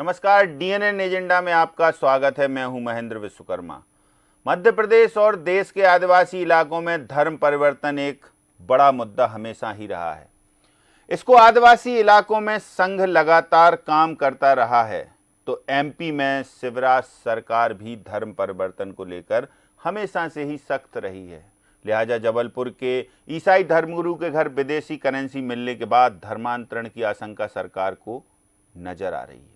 नमस्कार, DNN agenda में आपका स्वागत है। मैं हूं महेंद्र विश्वकर्मा। मध्य प्रदेश और देश के आदिवासी इलाकों में धर्म परिवर्तन एक बड़ा मुद्दा हमेशा ही रहा है। इसको आदिवासी इलाकों में संघ लगातार काम करता रहा है, तो एमपी में शिवराज सरकार भी धर्म परिवर्तन को लेकर हमेशा से ही सख्त रही है। लिहाजा जबलपुर के ईसाई धर्मगुरु के घर विदेशी करेंसी मिलने के बाद धर्मांतरण की आशंका सरकार को नजर आ रही है।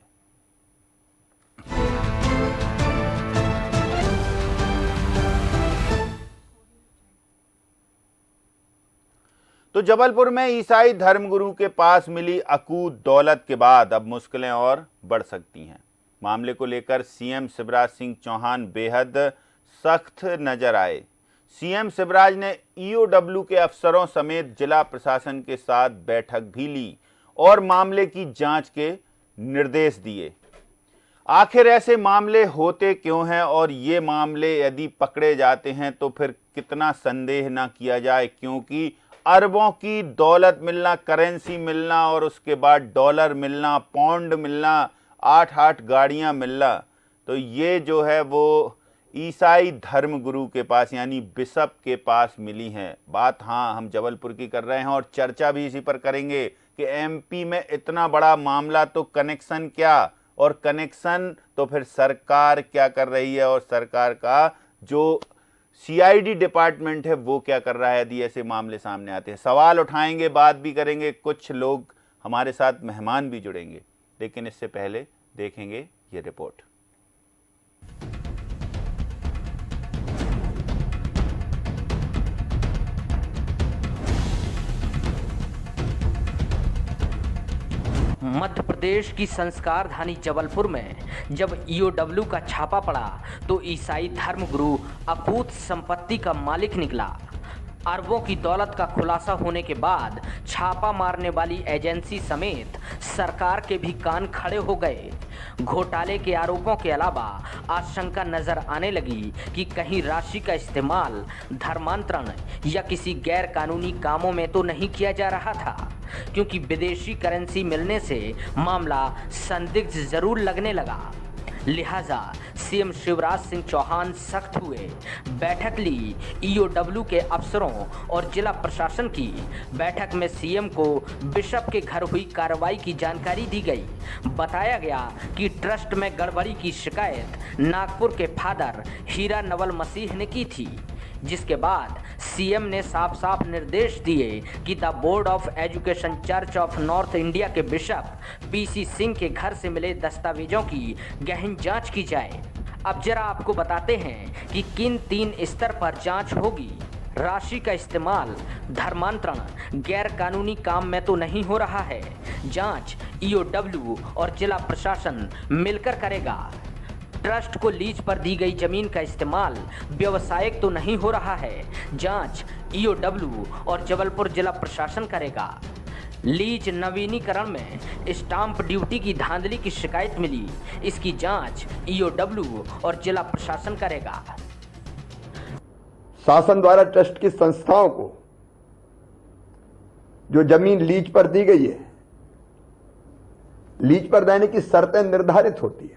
तो जबलपुर में ईसाई धर्मगुरु के पास मिली अकूत दौलत के बाद अब मुश्किलें और बढ़ सकती हैं। मामले को लेकर सीएम शिवराज सिंह चौहान बेहद सख्त नजर आए। सीएम शिवराज ने ईओडब्ल्यू के अफसरों समेत जिला प्रशासन के साथ बैठक भी ली और मामले की जांच के निर्देश दिए। आखिर ऐसे मामले होते क्यों हैं और ये मामले यदि पकड़े जाते हैं तो फिर कितना संदेह ना किया जाए, क्योंकि अरबों की दौलत मिलना, करेंसी मिलना और उसके बाद डॉलर मिलना, पाउंड मिलना, 8-8 गाड़ियां मिलना, तो ये जो है वो ईसाई धर्मगुरु के पास यानी बिशप के पास मिली हैं। बात हाँ हम जबलपुर की कर रहे हैं और चर्चा भी इसी पर करेंगे कि एमपी में इतना बड़ा मामला तो कनेक्शन क्या, और कनेक्शन तो फिर सरकार क्या कर रही है और सरकार का जो सीआईडी डिपार्टमेंट है वो क्या कर रहा है यदि ऐसे मामले सामने आते हैं। सवाल उठाएंगे, बात भी करेंगे, कुछ लोग हमारे साथ मेहमान भी जुड़ेंगे, लेकिन इससे पहले देखेंगे ये रिपोर्ट। मध्य प्रदेश की संस्कार धानी जबलपुर में जब ईओडब्ल्यू का छापा पड़ा तो ईसाई धर्मगुरु अकूत संपत्ति का मालिक निकला। अरबों की दौलत का खुलासा होने के बाद छापा मारने वाली एजेंसी समेत सरकार के भी कान खड़े हो गए। घोटाले के आरोपों के अलावा आशंका नजर आने लगी कि कहीं राशि का इस्तेमाल धर्मांतरण या किसी गैर कानूनी कामों में तो नहीं किया जा रहा था, क्योंकि विदेशी करेंसी मिलने से मामला संदिग्ध जरूर लगने लगा। लिहाजा सीएम शिवराज सिंह चौहान सख्त हुए। बैठक ली ईओडब्ल्यू के अफसरों और जिला प्रशासन की। बैठक में सीएम को बिशप के घर हुई कार्रवाई की जानकारी दी गई। बताया गया कि ट्रस्ट में गड़बड़ी की शिकायत नागपुर के फादर हीरा नवल मसीह ने की थी, जिसके बाद सीएम ने साफ साफ निर्देश दिए कि the board of education church of north India के बिशप पीसी सिंह के घर से मिले दस्तावेजों की गहन जांच की जाए। अब जरा आपको बताते हैं कि किन 3 स्तर पर जांच होगी। राशि का इस्तेमाल धर्मांतरण गैर कानूनी काम में तो नहीं हो रहा है। जांच ईओडब्ल्यू और जिला प्रशासन मिलकर करेगा। ट्रस्ट को लीज पर दी गई जमीन का इस्तेमाल व्यावसायिक तो नहीं हो रहा है। जांच ईओडब्ल्यू और जबलपुर जिला प्रशासन करेगा। लीज नवीनीकरण में स्टाम्प ड्यूटी की धांधली की शिकायत मिली, इसकी जांच ईओडब्ल्यू और जिला प्रशासन करेगा। शासन द्वारा ट्रस्ट की संस्थाओं को जो जमीन लीज पर दी गई है, लीज पर देने की शर्तें निर्धारित होती है।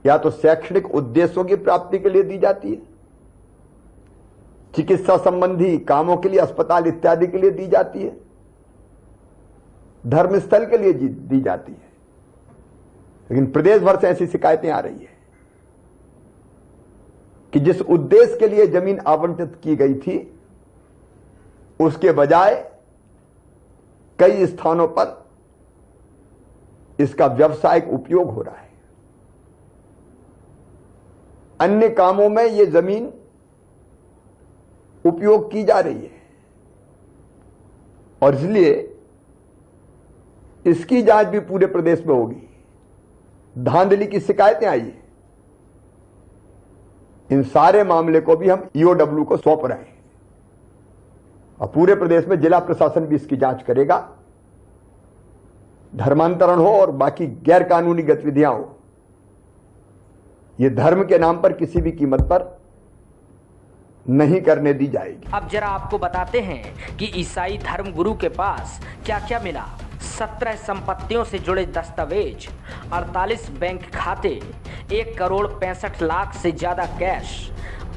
या तो शैक्षणिक उद्देश्यों की प्राप्ति के लिए दी जाती है, चिकित्सा संबंधी कामों के लिए, अस्पताल इत्यादि के लिए दी जाती है, धर्मस्थल के लिए दी जाती है। लेकिन प्रदेश भर से ऐसी शिकायतें आ रही है कि जिस उद्देश्य के लिए जमीन आवंटित की गई थी उसके बजाय कई स्थानों पर इसका व्यावसायिक उपयोग हो रहा है। अन्य कामों में यह जमीन उपयोग की जा रही है और इसलिए इसकी जांच भी पूरे प्रदेश में होगी। धांधली की शिकायतें आई है, इन सारे मामले को भी हम ईओडब्ल्यू को सौंप रहे हैं और पूरे प्रदेश में जिला प्रशासन भी इसकी जांच करेगा। धर्मांतरण हो और बाकी गैर कानूनी गतिविधियां हो, ये धर्म के नाम पर किसी भी कीमत पर नहीं करने दी जाएगी। अब जरा आपको बताते हैं कि ईसाई धर्म गुरु के पास क्या क्या मिला। 17 संपत्तियों से जुड़े दस्तावेज, 48 बैंक खाते, 1,65,00,000 से ज्यादा कैश,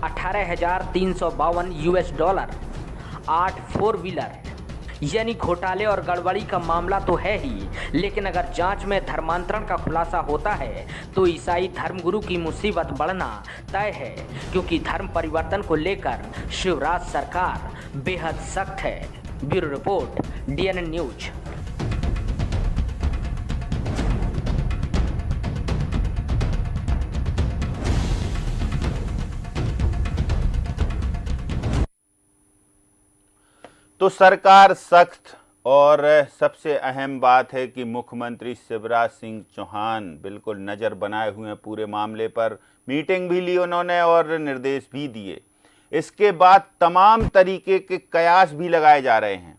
18,352 US$, 8 4 व्हीलर। यानी घोटाले और गड़बड़ी का मामला तो है ही, लेकिन अगर जांच में धर्मांतरण का खुलासा होता है तो ईसाई धर्मगुरु की मुसीबत बढ़ना तय है, क्योंकि धर्म परिवर्तन को लेकर शिवराज सरकार बेहद सख्त है। Bureau report, DNN news. तो सरकार सख्त, और सबसे अहम बात है कि मुख्यमंत्री शिवराज सिंह चौहान बिल्कुल नज़र बनाए हुए हैं पूरे मामले पर। मीटिंग भी ली उन्होंने और निर्देश भी दिए। इसके बाद तमाम तरीके के कयास भी लगाए जा रहे हैं।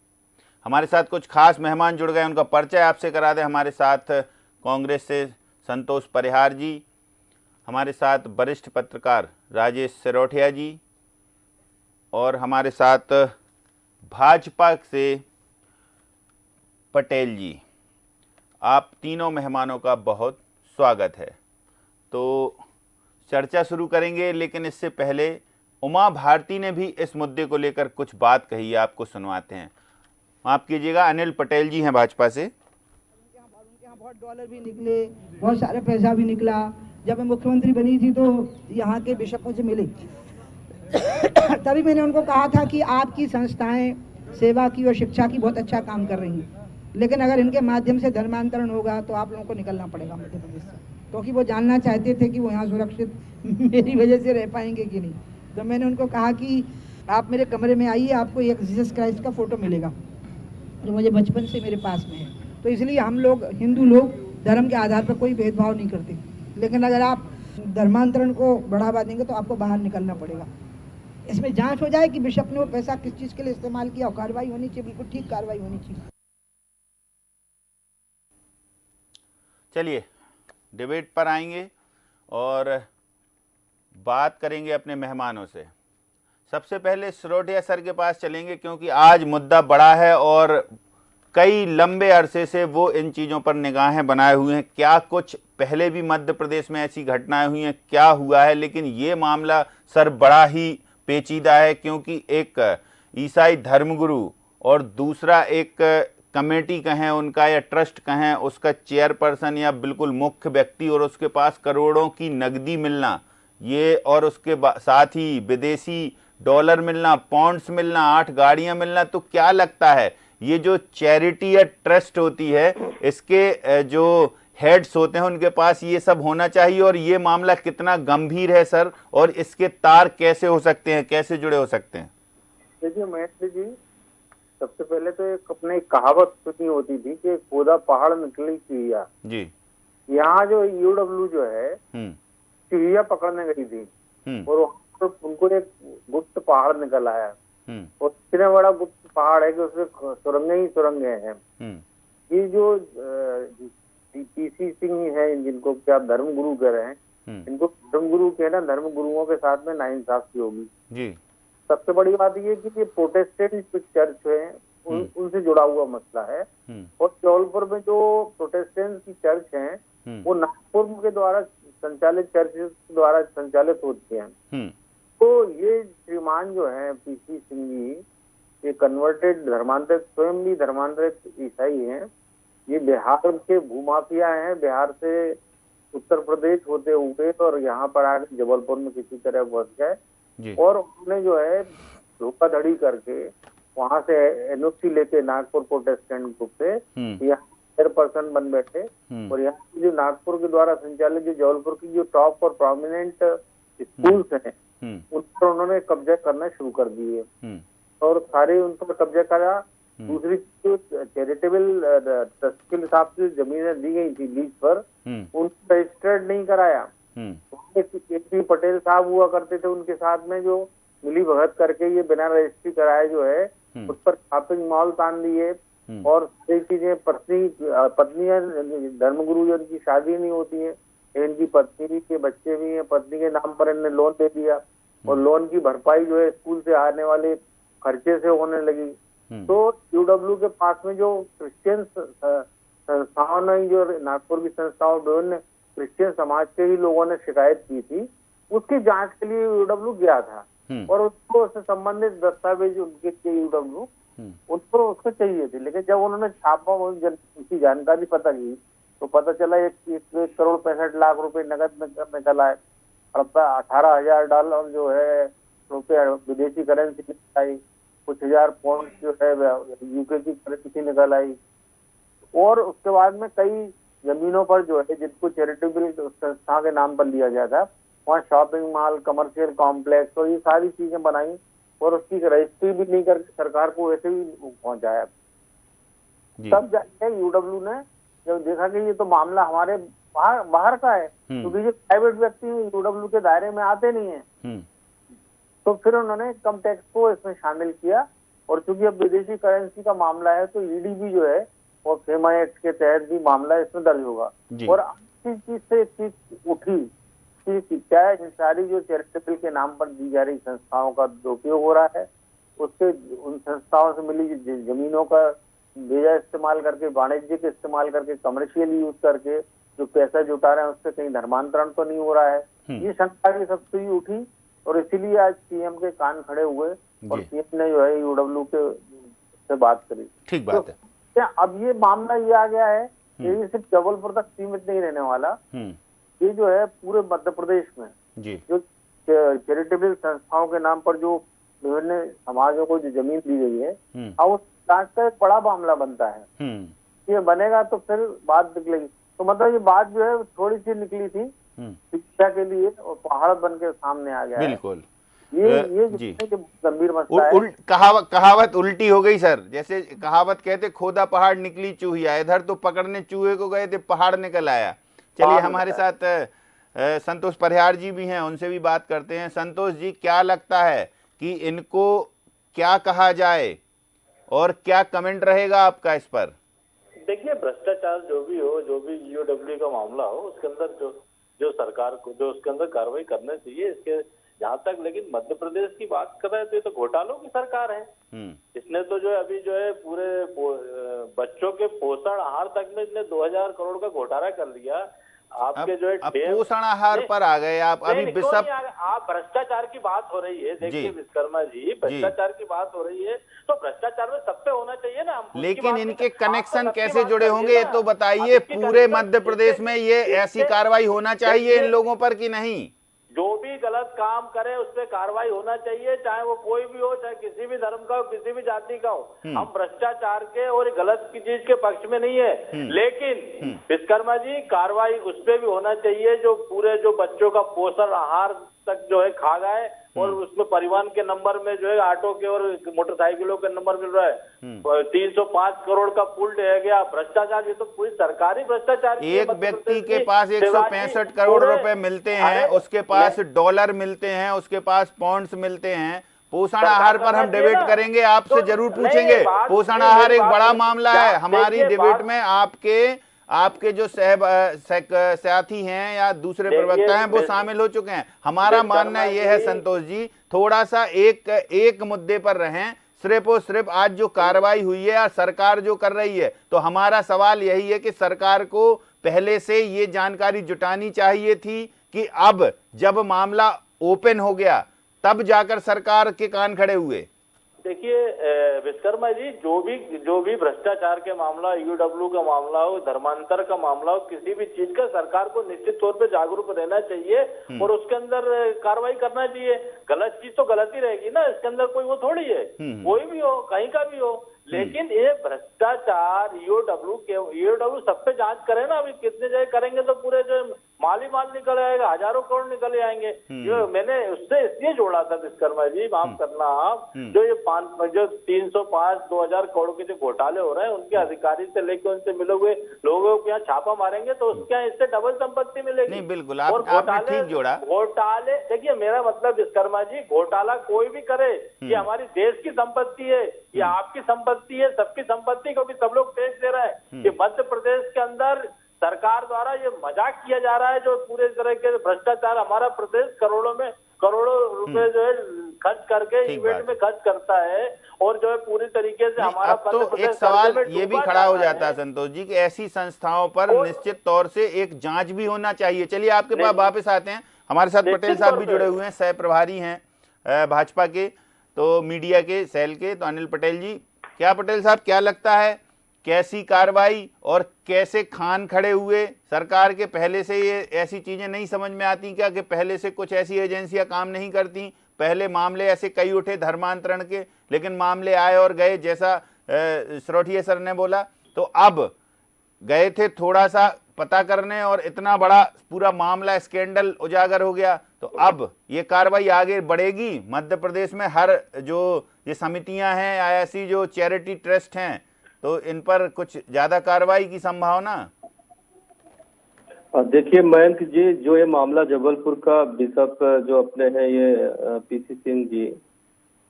हमारे साथ कुछ खास मेहमान जुड़ गए, उनका परिचय आपसे करा दें। हमारे साथ कांग्रेस से संतोष परिहार जी, हमारे साथ वरिष्ठ पत्रकार राजेश सिरोठिया जी, और हमारे साथ भाजपा से पटेल जी। आप तीनों मेहमानों का बहुत स्वागत है। तो चर्चा शुरू करेंगे, लेकिन इससे पहले उमा भारती ने भी इस मुद्दे को लेकर कुछ बात कही है, आपको सुनवाते हैं। माफ कीजिएगा, अनिल पटेल जी हैं भाजपा से। उनके यहाँ बहुत डॉलर भी निकले, बहुत सारे पैसा भी निकला। जब मैं मुख्यमंत्री बनी थी तो यहाँ के बिशपों से मिले तभी मैंने उनको कहा था कि आपकी संस्थाएं सेवा की और शिक्षा की बहुत अच्छा काम कर रही हैं, लेकिन अगर इनके माध्यम से धर्मांतरण होगा तो आप लोगों को निकलना पड़ेगा मध्य प्रदेश से, क्योंकि वो जानना चाहते थे कि वो यहाँ सुरक्षित मेरी वजह से रह पाएंगे कि नहीं। तो मैंने उनको कहा कि आप मेरे कमरे में आइए, आपको एक जीसस क्राइस्ट का फोटो मिलेगा जो मुझे बचपन से मेरे पास में है। तो इसलिए हम लोग हिंदू लोग धर्म के आधार पर कोई भेदभाव नहीं करते, लेकिन अगर आप धर्मांतरण को बढ़ावा देंगे तो आपको बाहर निकलना पड़ेगा। इसमें जांच हो जाए कि बिशप ने वो पैसा किस चीज़ के लिए इस्तेमाल किया और कार्रवाई होनी चाहिए, बिल्कुल ठीक कार्रवाई होनी चाहिए। चलिए डिबेट पर आएंगे और बात करेंगे अपने मेहमानों से। सबसे पहले सिरोठिया सर के पास चलेंगे, क्योंकि आज मुद्दा बड़ा है और कई लंबे अरसे से वो इन चीज़ों पर निगाहें बनाए हुए हैं। क्या कुछ पहले भी मध्य प्रदेश में ऐसी घटनाएं हुई हैं, क्या हुआ है, लेकिन ये मामला सर बड़ा ही पेचीदा है, क्योंकि एक ईसाई धर्मगुरु और दूसरा एक कमेटी कहें उनका या ट्रस्ट कहें उसका चेयरपर्सन या बिल्कुल मुख्य व्यक्ति, और उसके पास करोड़ों की नकदी मिलना, ये और उसके साथ ही विदेशी डॉलर मिलना, पॉन्ड्स मिलना, 8 गाड़ियां मिलना। तो क्या लगता है ये जो चैरिटी या ट्रस्ट होती है, इसके जो हेड्स होते हैं उनके पास ये सब होना चाहिए, और ये मामला कितना गंभीर है सर, और इसके तार कैसे हो सकते हैं, कैसे जुड़े हो सकते हैं? देखिए महेश जी, सबसे पहले तो एक अपने कहावत सुनी होती थी कि खोदा पहाड़ निकली चिड़िया जी। यहाँ जो यूडब्ल्यू जो है चिड़िया पकड़ने गई थी और तो उनको एक गुप्त पहाड़ निकल आया, और इतना बड़ा गुप्त पहाड़ है कि उसमें सुरंगें ही सुरंगें हैं। ये जो पीसी सिंह है, जिनको क्या आप धर्मगुरु कह रहे हैं, इनको धर्मगुरु कहना धर्म गुरुओं के साथ में नाइंसाफी होगी जी। सबसे बड़ी बात ये कि प्रोटेस्टेंट चर्च है उनसे जुड़ा हुआ मसला है, और जबलपुर में जो प्रोटेस्टेंट की चर्च है वो नागपुर के द्वारा संचालित चर्च द्वारा संचालित होती है। तो ये श्रीमान जो है पीसी सिंह जी, ये कन्वर्टेड धर्मांतरित, स्वयं भी धर्मांतरित ईसाई हैं। ये बिहार के भूमाफिया हैं, बिहार से उत्तर प्रदेश होते हुए और यहाँ पर आके जबलपुर में किसी तरह बस गए, और उन्होंने जो है धोखाधड़ी करके वहां से एनओसी लेके नागपुर प्रोटेस्टेंट ग्रुप से यहाँ चेयरपर्सन बन बैठे, और यहाँ की जो नागपुर के द्वारा संचालित जो जबलपुर की जो टॉप और प्रोमिनेंट स्कूल्स हैं उन पर उन्होंने कब्जा करना शुरू कर दिए, और सारे उन पर कब्जा करा। दूसरी जो चैरिटेबल ट्रस्ट के हिसाब से जमीनें दी गई थी लीज पर, उनको रजिस्टर्ड नहीं कराया। के पटेल साहब हुआ करते थे, उनके साथ में जो मिली भगत करके ये बिना रजिस्ट्री कराए जो है उस पर शॉपिंग मॉल तान दिए, और सारी चीजें पत्नियां धर्मगुरु जो उनकी शादी नहीं होती है, इनकी पत्नी के बच्चे भी हैं, पत्नी के नाम पर इन्हें लोन दे दिया, और लोन की भरपाई जो है स्कूल से आने वाले खर्चे से होने लगी। तो यूडब्ल्यू के पास में जो क्रिश्चियंस संस्थाओं ने, जो नागपुर की संस्थाओं, विभिन्न क्रिश्चियन समाज के ही लोगों ने शिकायत की थी, उसकी जांच के लिए यूडब्ल्यू गया था और उसको उससे संबंधित दस्तावेज उनके यूडब्ल्यू उनको उसको चाहिए थे। लेकिन जब उन्होंने छापा, उसकी जानकारी पता की तो पता चला 1,65,00,000 रुपए नगद निकल आए, 18,000 जो है रुपये विदेशी करेंसी निकल आई, कुछ हजार पाउंड जो है यूके की करेंसी निकल आई, और उसके बाद में कई जमीनों पर जो है जिनको चैरिटेबल संस्था के नाम पर लिया गया था, वहाँ शॉपिंग मॉल, कमर्शियल कॉम्प्लेक्स और ये सारी चीजें बनाई और उसकी रजिस्ट्री भी नहीं करके सरकार को वैसे ही पहुंचाया। तब जाके यूडब्ल्यू ने जब देखा कि ये तो मामला हमारे बाहर का है, क्योंकि जो प्राइवेट व्यक्ति यूडब्ल्यू के दायरे में आते नहीं है, तो फिर उन्होंने इनकम टैक्स को इसमें शामिल किया। और चूंकि अब विदेशी करेंसी का मामला है तो ईडी भी जो है और फेमा एक्ट के तहत भी मामला इसमें दर्ज होगा। और इस चीज से एक चीज उठी कि क्या इन सारी जो चैरिटेबल के नाम पर दी जा रही संस्थाओं का दुरुपयोग हो रहा है, उससे उन संस्थाओं से मिली जमीनों का बेजा इस्तेमाल करके, वाणिज्यिक इस्तेमाल करके, कमर्शियल यूज करके जो पैसा जुटा रहे हैं उससे कहीं धर्मांतरण तो नहीं हो रहा है। ये शंका की सबसे ही उठी और इसीलिए आज सीएम के कान खड़े हुए और सीएम ने जो है यूडब्ल्यू के से बात करी। ठीक बात है। क्या अब ये मामला ये आ गया है कि ये सिर्फ जबलपुर तक सीमित नहीं रहने वाला, ये जो है पूरे मध्य प्रदेश में जो चैरिटेबल संस्थाओं के नाम पर जो विभिन्न समाजों को जो जमीन दी गई है, अब उस जांच का एक बड़ा मामला बनता है। ये बनेगा तो फिर बात निकलेगी। तो मतलब ये बात जो है थोड़ी सी निकली थी शिक्षा के लिए और पहाड़ बन के सामने आ गया। बिल्कुल ये गंभीर मसला है। कहावत उल्टी हो गई सर। जैसे कहावत कहते खोदा पहाड़ निकली चूहिया, इधर तो पकड़ने चूहे को गए थे, पहाड़ निकल आया। चलिए हमारे साथ संतोष परिहार जी भी हैं, उनसे भी बात करते हैं। संतोष जी, क्या लगता है कि इनको क्या कहा जाए और क्या कमेंट रहेगा आपका इस पर? देखिए, भ्रष्टाचार जो भी हो, जो भी ईओडब्ल्यू का मामला हो, उसके अंदर जो सरकार को जो उसके अंदर कार्रवाई करना चाहिए। इसके जहाँ तक लेकिन मध्य प्रदेश की बात कर रहे हैं तो ये तो घोटालों की सरकार है। इसने तो जो है अभी जो है पूरे बच्चों के पोषण आहार तक में इसने 2000 करोड़ का घोटाला कर लिया। आपके जो है पोषण आहार पर आ गए आप। अभी आप भ्रष्टाचार की बात हो रही है, देखिए विश्वकर्मा जी, भ्रष्टाचार की बात हो रही है तो भ्रष्टाचार में सब पे होना चाहिए ना। लेकिन इनके कनेक्शन कैसे जुड़े होंगे ये तो बताइए। पूरे मध्य प्रदेश में ये ऐसी कार्रवाई होना चाहिए इन लोगों पर कि नहीं? जो भी गलत काम करे उस पर कार्रवाई होना चाहिए, चाहे वो कोई भी हो, चाहे किसी भी धर्म का हो, किसी भी जाति का हो। हम भ्रष्टाचार के और गलत की चीज के पक्ष में नहीं है, लेकिन विश्वकर्मा जी कार्रवाई उस पर भी होना चाहिए जो पूरे जो बच्चों का पोषण आहार तक जो है खा गए और उसमें परिवहन के नंबर में जो है ऑटो के और मोटरसाइकिलों के नंबर मिल रहा है। 305 करोड़ का पुल रह गया। भ्रष्टाचार, ये तो पूरी सरकारी भ्रष्टाचार। एक व्यक्ति के पास 165 करोड़ रुपए मिलते हैं, उसके पास डॉलर मिलते हैं, उसके पास पॉन्ड्स मिलते हैं। पोषण आहार पर हम डिबेट करेंगे, आपसे जरूर पूछेंगे। पोषण आहार एक बड़ा मामला है। हमारी डिबेट में आपके जो साथी हैं या दूसरे प्रवक्ता हैं वो शामिल हो चुके हैं। हमारा मानना यह है संतोष जी, थोड़ा सा एक मुद्दे पर रहें। सिर्फ और सिर्फ आज जो कार्रवाई हुई है या सरकार जो कर रही है, तो हमारा सवाल यही है कि सरकार को पहले से ये जानकारी जुटानी चाहिए थी कि अब जब मामला ओपन हो गया तब जाकर सरकार के कान खड़े हुए। देखिए विश्वकर्मा जी, जो भी भ्रष्टाचार के मामला, ईओडब्ल्यू का मामला हो, धर्मांतर का मामला हो, किसी भी चीज का सरकार को निश्चित तौर पे जागरूक रहना चाहिए और उसके अंदर कार्रवाई करना चाहिए। गलत चीज तो गलत ही रहेगी ना, इसके अंदर कोई वो थोड़ी है, कोई भी हो, कहीं का भी हो। लेकिन ये भ्रष्टाचार ईओडब्ल्यू सब पे जांच करे ना। अभी कितने जगह करेंगे तो पूरे जो माल ही माल निकल आएगा, हजारों करोड़ निकल आएंगे। जो मैंने उससे इसलिए जोड़ा था विश्वकर्मा जी, माफ करना आप, जो 305 2000 करोड़ के जो घोटाले हो रहे हैं उनके अधिकारी से लेकर उनसे मिले हुए लोगों के यहाँ छापा मारेंगे तो उसके यहाँ इससे डबल संपत्ति मिलेगी। नहीं, बिल्कुल आपने ठीक जोड़ा। घोटाले, देखिए मेरा मतलब विश्वकर्मा जी, घोटाला कोई भी करे, ये हमारी देश की संपत्ति है, ये आपकी संपत्ति है, सबकी संपत्ति को भी सब लोग टैक्स दे रहे हैं। ये मध्य प्रदेश के अंदर सरकार द्वारा ये मजाक किया जा रहा है जो पूरे तरह के भ्रष्टाचार। हमारा प्रदेश करोड़ों रुपए जो है खर्च कर करके इवेंट में खर्च करता है और जो है पूरी तरीके से हमारा अब तो एक सवाल ये भी खड़ा हो जाता है संतोष जी कि ऐसी संस्थाओं पर निश्चित तौर से एक जांच भी होना चाहिए। चलिए आपके पास वापस आते हैं, हमारे साथ पटेल साहब भी जुड़े हुए हैं, सह प्रभारी हैं भाजपा के, तो मीडिया के सेल के, तो अनिल पटेल जी, क्या पटेल साहब क्या लगता है कैसी कार्रवाई और कैसे खान खड़े हुए सरकार के? पहले से ये ऐसी चीजें नहीं समझ में आती क्या कि पहले से कुछ ऐसी एजेंसियां काम नहीं करती? पहले मामले ऐसे कई उठे धर्मांतरण के, लेकिन मामले आए और गए, जैसा सिरोठिया सर ने बोला। तो अब गए थे थोड़ा सा पता करने और इतना बड़ा पूरा मामला स्कैंडल उजागर हो गया, तो अब ये कार्रवाई आगे बढ़ेगी मध्य प्रदेश में? हर जो ये समितियां हैं या ऐसी जो चैरिटी ट्रस्ट हैं, तो इन पर कुछ ज्यादा कार्रवाई की संभावना? देखिए मयंक जी, जो ये मामला जबलपुर का बिशप जो अपने हैं ये पीसी सिंह जी,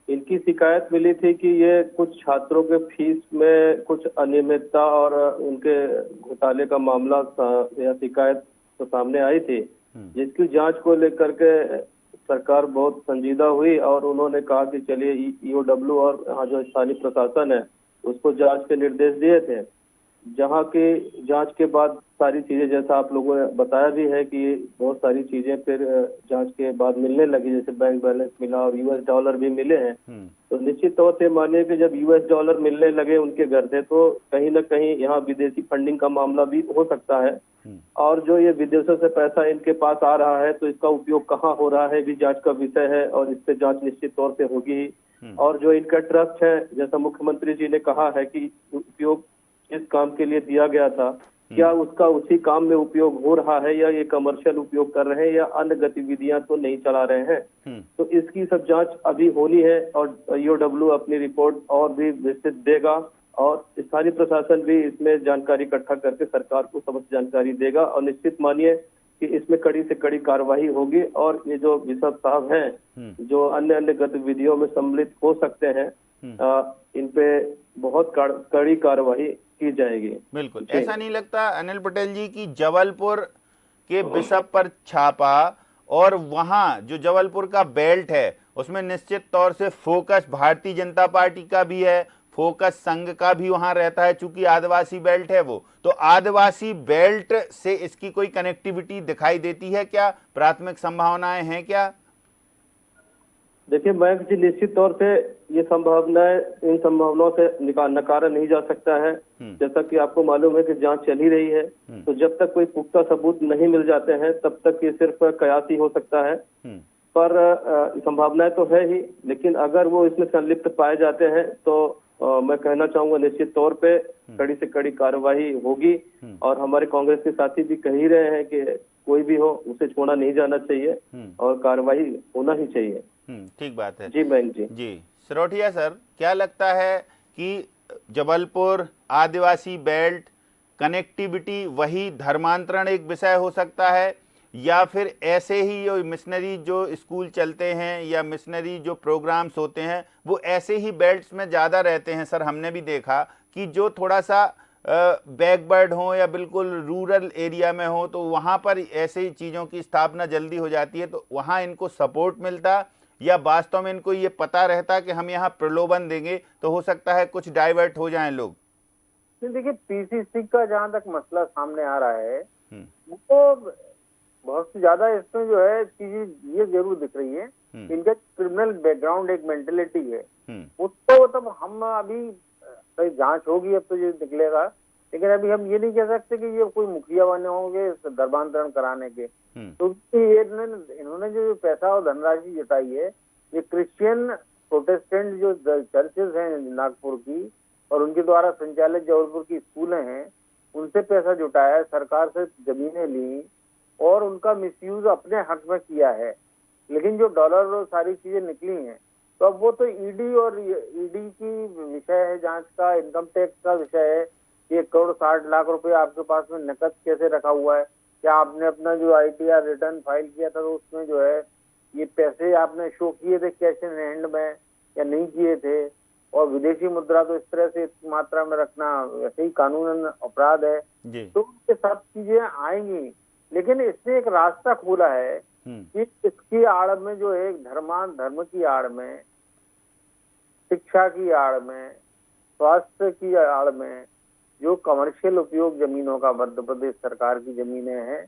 इनकी शिकायत मिली थी कि ये कुछ छात्रों के फीस में कुछ अनियमितता और उनके घोटाले का मामला या शिकायत तो सामने आई थी, जिसकी जांच को लेकर के सरकार बहुत संजीदा हुई और उन्होंने कहा कि चलिए ईओडब्ल्यू और यहाँ जो स्थानीय प्रशासन है उसको जांच के निर्देश दिए थे। जहाँ की जांच के बाद सारी चीजें, जैसा आप लोगों ने बताया भी है कि बहुत सारी चीजें फिर जांच के बाद मिलने लगी, जैसे बैंक बैलेंस मिला और यूएस डॉलर भी मिले हैं। तो निश्चित तौर से मानिए कि जब यूएस डॉलर मिलने लगे उनके घर से, तो कहीं न कहीं यहाँ विदेशी फंडिंग का मामला भी हो सकता है। और जो ये विदेशों से पैसा इनके पास आ रहा है, तो इसका उपयोग कहाँ हो रहा है भी जांच का विषय है और इस पे जांच निश्चित तौर से होगी ही। और जो इनका ट्रस्ट है, जैसा मुख्यमंत्री जी ने कहा है कि उपयोग इस काम के लिए दिया गया था, क्या उसका उसी काम में उपयोग हो रहा है या ये कमर्शियल उपयोग कर रहे हैं या अन्य गतिविधियां तो नहीं चला रहे हैं? तो इसकी सब जांच अभी होनी है और ईओडब्ल्यू अपनी रिपोर्ट और भी विस्तृत देगा और स्थानीय प्रशासन भी इसमें जानकारी इकट्ठा करके सरकार को समस्त जानकारी देगा और निश्चित मानिए कि इसमें कड़ी से कड़ी कार्रवाई होगी और ये जो बिशप साहब हैं जो अन्य गतिविधियों में सम्मिलित हो सकते हैं, इन पे बहुत कड़ी कार्रवाई की जाएगी। बिल्कुल। ऐसा नहीं लगता अनिल पटेल जी की जबलपुर के बिशप पर छापा और वहां जो जबलपुर का बेल्ट है उसमें निश्चित तौर से फोकस भारतीय जनता पार्टी का भी है, फोकस संघ का भी वहां रहता है, चूंकि आदिवासी बेल्ट है वो, तो आदिवासी बेल्ट से इसकी कोई कनेक्टिविटी दिखाई देती है क्या? प्राथमिक संभावनाएं हैं क्या? देखिए मयंक जी, निश्चित तौर से ये संभावनाएं, इन संभावनाओं से नकारा नहीं जा सकता है। जैसा कि आपको मालूम है कि जांच चल ही रही है, तो जब तक कोई पुख्ता सबूत नहीं मिल जाते हैं तब तक ये सिर्फ कयास ही हो सकता है। पर संभावनाएं तो है ही, लेकिन अगर वो इसमें संलिप्त पाए जाते हैं तो मैं कहना चाहूंगा निश्चित तौर पे कड़ी से कड़ी कार्रवाई होगी और हमारे कांग्रेस के साथी भी कह ही रहे हैं कि कोई भी हो उसे छोड़ा नहीं जाना चाहिए और कार्रवाई होना ही चाहिए। ठीक बात है जी बैंक जी। सिरोठिया सर, क्या लगता है कि जबलपुर आदिवासी बेल्ट कनेक्टिविटी वही धर्मांतरण एक विषय हो सकता है, या फिर ऐसे ही जो मिशनरी जो स्कूल चलते हैं या मिशनरी जो प्रोग्राम्स होते हैं वो ऐसे ही बेल्ट्स में ज़्यादा रहते हैं? सर हमने भी देखा कि जो थोड़ा सा बैकवर्ड हो या बिल्कुल रूरल एरिया में हो तो वहाँ पर ऐसे ही चीज़ों की स्थापना जल्दी हो जाती है, तो वहाँ इनको सपोर्ट मिलता या वास्तव में इनको ये पता रहता कि हम यहाँ प्रलोभन देंगे तो हो सकता है कुछ डाइवर्ट हो जाएं लोग? देखिए पीसीसी का जहाँ तक मसला सामने आ रहा है वो बहुत ज्यादा इसमें जो है चीजें ये जरूर दिख रही है, इनका क्रिमिनल बैकग्राउंड एक मेंटेलिटी है उसको, तब हम अभी जांच होगी अब तो ये निकलेगा, लेकिन अभी हम ये नहीं कह सकते कि ये कोई मुखिया बने होंगे धर्मांतरण कराने के। तो इन्होंने जो पैसा और धनराशि जुटाई है ये क्रिश्चियन प्रोटेस्टेंट जो चर्चेज हैं नागपुर की और उनके द्वारा संचालित जबलपुर की स्कूलें हैं उनसे पैसा जुटाया है, सरकार से जमीनें ली और उनका मिसयूज अपने हक में किया है। लेकिन जो डॉलर और सारी चीजें निकली हैं तो अब वो तो ईडी और ईडी की विषय है, जांच का, इनकम टैक्स का विषय है। 1,60,00,000 रुपए आपके पास में नकद कैसे रखा हुआ है, क्या आपने अपना जो ITR रिटर्न फाइल किया था तो उसमें जो है ये पैसे आपने शो किए थे कैश इन हैंड में या नहीं किए थे, और विदेशी मुद्रा तो इस तरह से इस मात्रा में रखना वैसे ही कानूनन अपराध है। तो ये सब चीजें आएंगी, लेकिन इसने एक रास्ता खोला है कि इसकी आड़ में जो है धर्म की आड़ में शिक्षा की आड़ में, स्वास्थ्य की आड़ में जो कमर्शियल उपयोग जमीनों का मध्य प्रदेश सरकार की जमीनें हैं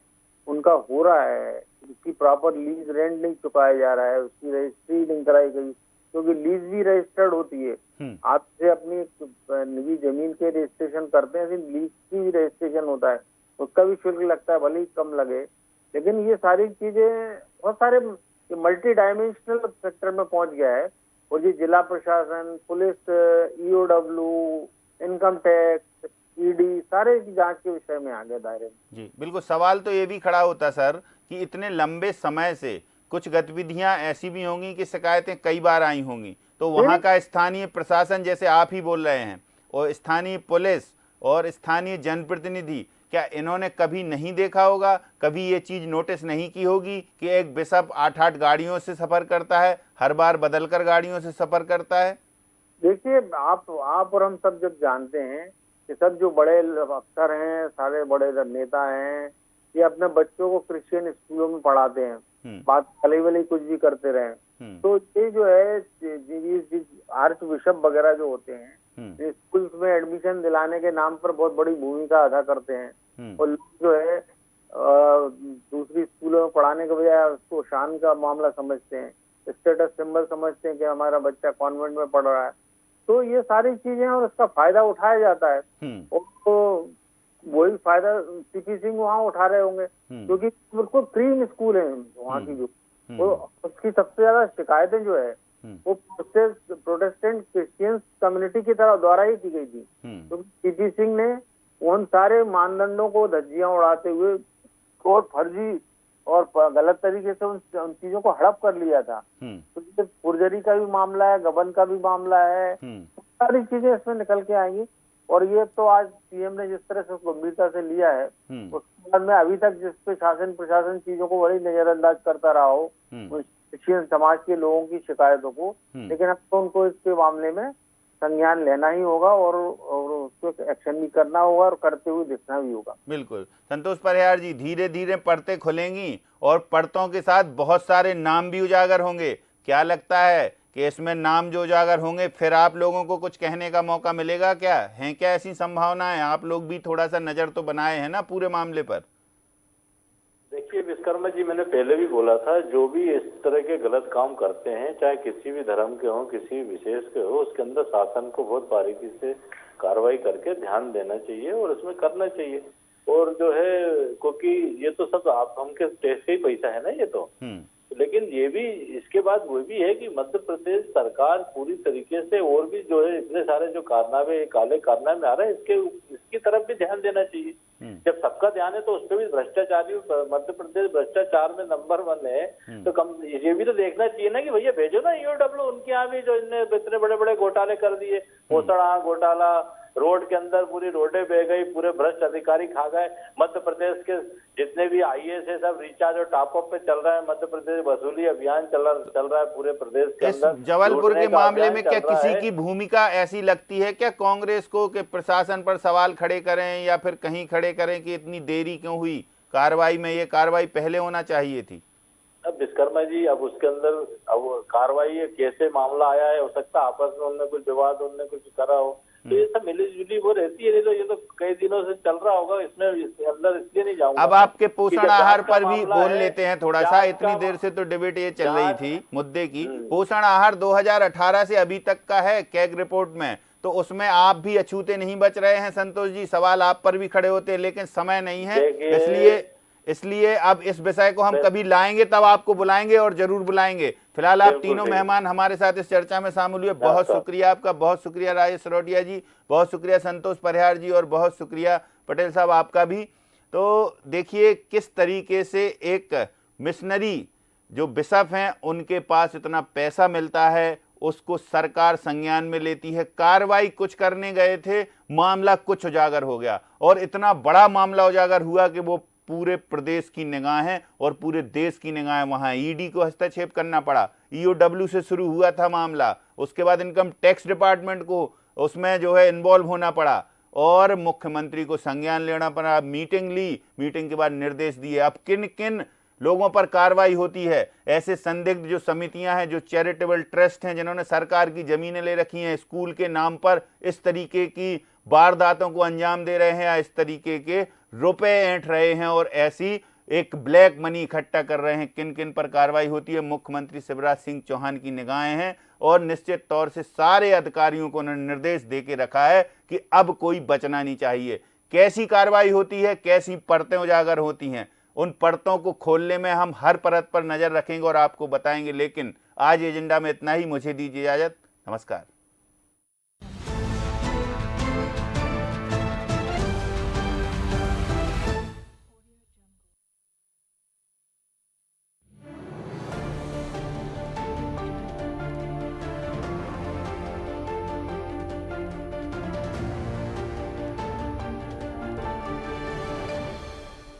उनका हो रहा है, उसकी प्रॉपर लीज रेंट नहीं चुकाया जा रहा है, उसकी रजिस्ट्री नहीं कराई गई, क्योंकि लीज भी रजिस्टर्ड होती है। आप से अपनी निजी जमीन के रजिस्ट्रेशन करते हैं, लीज की भी रजिस्ट्रेशन होता है, उसका भी शुल्क लगता है, भले ही कम लगे। लेकिन ये सारी चीजें बहुत सारे मल्टी डायमेंशनल सेक्टर में पहुंच गया है, और ये जिला प्रशासन, police, EOW, income tax, ED सारे की जांच के विषय में आ गए दायरे में। जी बिल्कुल, सवाल तो ये भी खड़ा होता सर कि इतने लंबे समय से कुछ गतिविधियां ऐसी भी होंगी कि शिकायतें कई बार आई होंगी, तो वहां का स्थानीय प्रशासन, जैसे आप ही बोल रहे हैं, और स्थानीय पुलिस और स्थानीय जनप्रतिनिधि, क्या इन्होंने कभी नहीं देखा होगा, कभी ये चीज नोटिस नहीं की होगी कि एक बिशप 8-8 गाड़ियों से सफर करता है, हर बार बदलकर गाड़ियों से सफर करता है? देखिए, आप और हम सब जब जानते हैं कि सब जो बड़े अफसर हैं, सारे बड़े नेता हैं, ये अपने बच्चों को क्रिश्चियन स्कूलों में पढ़ाते हैं, बात भले भले कुछ भी करते रहे, तो ये जो है आर्च बिशप वगैरह जो होते हैं, स्कूल में एडमिशन दिलाने के नाम पर बहुत बड़ी भूमिका अदा करते हैं, और जो है दूसरी स्कूलों में पढ़ाने के बजाय उसको शान का मामला समझते हैं, स्टेटस सिंबल समझते हैं कि हमारा बच्चा कॉन्वेंट में पढ़ रहा है। तो ये सारी चीजें, और उसका फायदा उठाया जाता है, और तो वही फायदा सीपी सिंह वहाँ उठा रहे होंगे, क्योंकि बिल्कुल फ्री स्कूल है वहाँ की, जो उसकी सबसे ज्यादा शिकायतें जो है वो प्रोटेस्टेंट क्रिश्चियन कम्युनिटी की तरफ द्वारा ही की गई थी, क्योंकि सीपी सिंह ने उन सारे मानदंडों को धज्जियां उड़ाते हुए और फर्जी और गलत तरीके से उन चीजों को हड़प कर लिया था। तो पुरजरी का भी मामला है, गबन का भी मामला है, सारी चीजें इसमें निकल के आएंगी। और ये तो आज सीएम ने जिस तरह से गंभीरता से लिया है, उसके बाद में अभी तक जिस पे शासन प्रशासन चीजों को बड़ी नजरअंदाज करता रहा हो, क्रिश्चियन समाज के लोगों की शिकायतों को, लेकिन अब तो उनको इसके मामले में संज्ञान लेना ही होगा, और उसको एक्शन भी करना होगा, और करते हुए दिखना भी होगा। बिल्कुल संतोष परिहार जी, धीरे धीरे परतें खुलेंगी और परतों के साथ बहुत सारे नाम भी उजागर होंगे। क्या लगता है कि इसमें नाम जो उजागर होंगे, फिर आप लोगों को कुछ कहने का मौका मिलेगा? क्या है, क्या ऐसी संभावनाएं? आप लोग भी थोड़ा सा नजर तो बनाए हैं ना पूरे मामले पर। देखिए विश्वकर्मा जी, मैंने पहले भी बोला था, जो भी इस तरह के गलत काम करते हैं, चाहे किसी भी धर्म के हो, किसी विशेष के हो, उसके अंदर शासन को बहुत बारीकी से कार्रवाई करके ध्यान देना चाहिए और उसमें करना चाहिए। और जो है, क्योंकि ये तो सब आप हमके टैक्स का ही पैसा है ना ये तो, लेकिन ये भी इसके बाद वो भी है कि मध्य प्रदेश सरकार पूरी तरीके से, और भी जो है इतने सारे जो कारनामे, काले कारनामे आ रहे हैं, इसकी तरफ भी ध्यान देना चाहिए। जब सबका ध्यान है तो उस पर भी भ्रष्टाचारी, मध्य प्रदेश भ्रष्टाचार में नंबर 1 है, तो कम ये भी तो देखना चाहिए ना कि भैया भेजो ना ईओडब्ल्यू उनके यहाँ भी, जो इनने इतने बड़े बड़े घोटाले कर दिए, पोसड़ा घोटाला, रोड के अंदर पूरी रोडें बह गई, पूरे भ्रष्ट अधिकारी खा गए। मध्य प्रदेश के जितने भी आईएएस है सब रिचार्ज और टॉपअप पे चल रहा है, मध्य प्रदेश वसूली अभियान चल रहा है पूरे प्रदेश के अंदर। जबलपुर के मामले में क्या किसी की भूमिका ऐसी लगती है क्या कांग्रेस को कि प्रशासन पर सवाल खड़े करें या फिर कहीं खड़े करें कि इतनी देरी क्यों हुई कार्रवाई में? ये कार्रवाई पहले होना चाहिए थी। अब विश्वकर्मा जी, अब उसके अंदर अब कार्रवाई कैसे मामला आया है, हो सकता आपस में उनने कुछ विवाद, उनने कुछ करा हो, तो ये सब मिली जुली वो रहती है। तो ये तो कई दिनों से चल रहा होगा, इसमें इसके अंदर इसलिए नहीं जाऊंगा। अब आपके पोषण आहार पर भी बोल लेते हैं थोड़ा सा, इतनी देर से तो डिबेट ये चल रही थी मुद्दे की। पोषण आहार 2018 से अभी तक का है कैग रिपोर्ट में, तो उसमें आप भी अछूते नहीं बच रहे हैं संतोष जी। सवाल आप पर भी खड़े होते हैं, लेकिन समय नहीं है, इसलिए अब इस विषय को हम कभी लाएंगे तब आपको बुलाएंगे, और जरूर बुलाएंगे। फिलहाल आप तीनों मेहमान हमारे साथ इस चर्चा में शामिल हुए, बहुत शुक्रिया आपका। बहुत शुक्रिया राजेश सिरोडिया जी, बहुत शुक्रिया संतोष परिहार जी, और बहुत शुक्रिया पटेल साहब आपका भी। तो देखिए किस तरीके से एक मिशनरी जो बिशप हैं उनके पास इतना पैसा मिलता है, उसको सरकार संज्ञान में लेती है। कार्रवाई कुछ करने गए थे, मामला कुछ उजागर हो गया, और इतना बड़ा मामला उजागर हुआ कि वो पूरे प्रदेश की निगाहें और पूरे देश की निगाहें वहां। ईडी को हस्तक्षेप करना पड़ा, ईओडब्ल्यू से शुरू हुआ था मामला, उसके बाद इनकम टैक्स डिपार्टमेंट को उसमें जो है इन्वॉल्व होना पड़ा, और मुख्यमंत्री को संज्ञान लेना पड़ा। मीटिंग ली, मीटिंग के बाद निर्देश दिए। अब किन किन लोगों पर कार्रवाई होती है। ऐसे संदिग्ध जो समितियां हैं, जो चैरिटेबल ट्रस्ट हैं, जिन्होंने सरकार की जमीनें ले रखी हैं, स्कूल के नाम पर इस तरीके की वारदातों को अंजाम दे रहे हैं या इस तरीके के रुपए ऐंठ रहे हैं और ऐसी एक ब्लैक मनी इकट्ठा कर रहे हैं, किन किन पर कार्रवाई होती है। मुख्यमंत्री शिवराज सिंह चौहान की निगाहें हैं और निश्चित तौर से सारे अधिकारियों को उन्होंने निर्देश दे के रखा है कि अब कोई बचना नहीं चाहिए। कैसी कार्रवाई होती है, कैसी परतें उजागर होती हैं, उन परतों को खोलने में हम हर परत पर नजर रखेंगे और आपको बताएंगे। लेकिन आज एजेंडा में इतना ही। मुझे दीजिए इजाजत। नमस्कार।